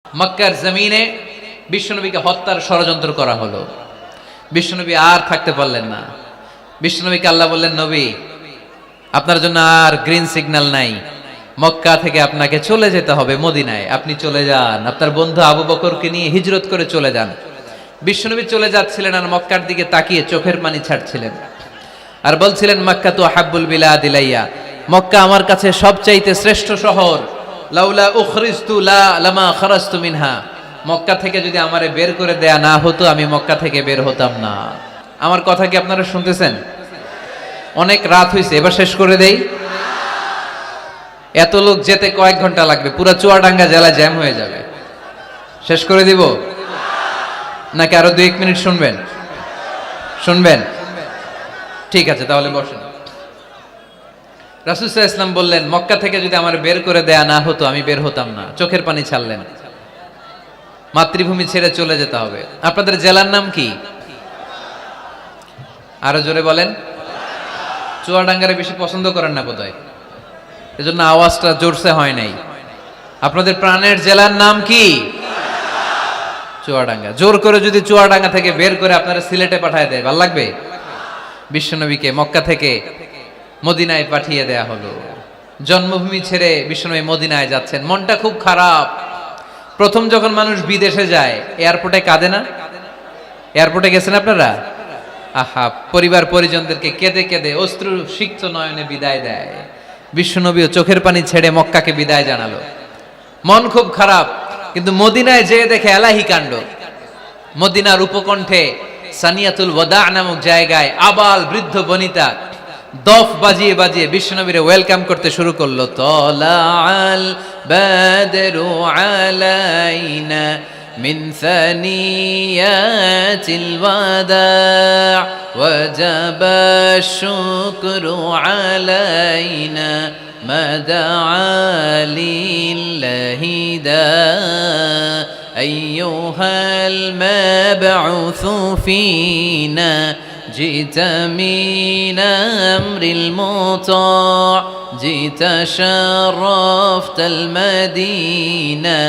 মক্কার জমিনে বিশ্বনবীকে হত্যার ষড়যন্ত্র করা হলো। বিশ্বনবী আর থাকতে পারলেন না। বিশ্বনবীকে আল্লাহ বললেন, নবী, আপনার জন্য আর গ্রিন সিগন্যাল নাই, মক্কা থেকে আপনাকে চলে যেতে হবে মদিনায়। আপনি চলে যান, আপনার বন্ধু আবু বকরকে নিয়ে হিজরত করে চলে যান। বিশ্বনবী চলে যাচ্ছিলেন আর মক্কার দিকে তাকিয়ে চোখের পানি ছাড়ছিলেন আর বলছিলেন, মক্কা তো হাব্বুল বিলাদ ইলাইয়া, মক্কা আমার কাছে সবচাইতে শ্রেষ্ঠ শহর। লাউলা উখরিজতু লামা খারাজতু মিনহা, মক্কা থেকে যদি আমারে বের করে দেয়া না হতো আমি মক্কা থেকে বের হতাম না। আমার কথা কি আপনারা শুনতেছেন? অনেক রাত হয়েছে, এবার শেষ করে দেই। এত লোক যেতে কয়েক ঘন্টা লাগবে, পুরো চুয়াডাঙ্গা জেলা জ্যাম হয়ে যাবে। শেষ করে দিব নাকি আরো 2-1 মিনিট শুনবেন? শুনবেন? ঠিক আছে, তাহলে বসেন। রাসূল সাল্লাল্লাহু আলাইহি ওয়াসাল্লাম বললেন, মক্কা থেকে যদি আমার বের করে দেয়া না হতো আমি বের হতাম না। চোখের পানি ছাড়লেন। মাতৃভূমি ছেড়ে চলে যেতে হবে। আপনাদের জেলার নাম কি? আরো জোরে বলেন। চুয়াডাঙ্গারে বেশি পছন্দ করেন না বোধহয়, এজন্য আওয়াজটা জোরসে হয় নাই। আপনাদের প্রাণের জেলার নাম কি? চুয়াডাঙ্গা। জোর করে যদি চুয়াডাঙ্গা থেকে বের করে আপনারা সিলেটে পাঠায় দেয়, ভালো লাগবে? বিশ্বনবীকে মক্কা থেকে মদিনায় পাঠিয়ে দেয়া হলো। জন্মভূমি ছেড়ে বিশ্বনবী মদিনায় যাচ্ছেন, মনটা খুব খারাপ। প্রথম যখন মানুষ বিদেশে যায় এয়ারপোর্টে কাঁদে না? এয়ারপোর্টে গেছেন আপনারা? আহা, পরিবার পরিজনদেরকে কেঁদে কেঁদে অশ্রু সিক্ত নয়নে বিদায় দেয়। বিশ্বনবীও চোখের পানি ছেড়ে মক্কাকে বিদায় জানালো। মন খুব খারাপ, কিন্তু মদিনায় যেয়ে দেখে এলাহি কাণ্ড। মদিনার উপকণ্ঠে সানিয়াতুল ওয়াদা নামক জায়গায় আবাল বৃদ্ধ বনিতা দফ বাজিয়ে বাজিয়ে বিশ্বনবীরে ওয়েলকাম করতে শুরু করলো। তলাআল বাদরু আলাইনা মিন সানিয়াতিল ওয়াদা ওয়াজাবা শুকরু আলাইনা মাদআ লিল্লাহি দা আইয়ুহাল মাবউসু ফিনা جئت من أمر المطاع جئت شرفت المدينة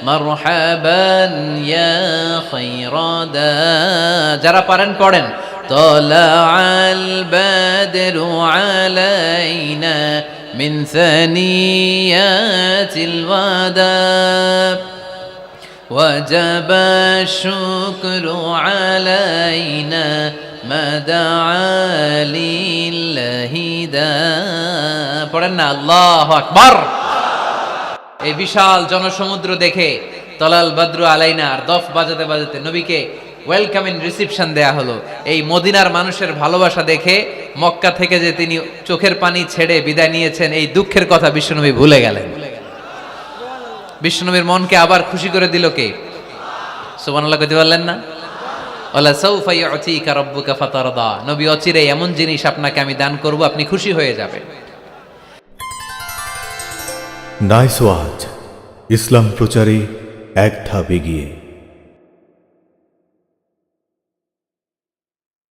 مرحبا يا خير دا যারা পারেন পড়েন। طلع البدر علينا من ثنيات الوداع وجب الشكر علينا ما دعا لله دا পড়েন না, আল্লাহু আকবার। এই বিশাল জনসমুদ্র দেখে তলাল বদরু আলাইনা আর দফ বাজাতে বাজাতে নবীকে ওয়েলকামিং রিসিপশন দেয়া হলো। এই মদিনার মানুষের ভালোবাসা দেখে মক্কা থেকে যে তিনি চোখের পানি ছেড়ে বিদায় নিয়েছেন, এই দুঃখের কথা বিশ্বনবী ভুলে গেলেন। বিশ্বনবীর মনকে আবার খুশি করে দিল কে? সুবহানাল্লাহ কইতে পারলেন না? ওয়ালা সাউফা ইউতিকা রাব্বুকা ফাতারদা, নবী অচিরে এমন জিনিস আপনাকে আমি দান করব, আপনি খুশি হয়ে যাবেন। নাইস ওয়াজ, ইসলাম প্রচারে এক ধাপ এগিয়ে।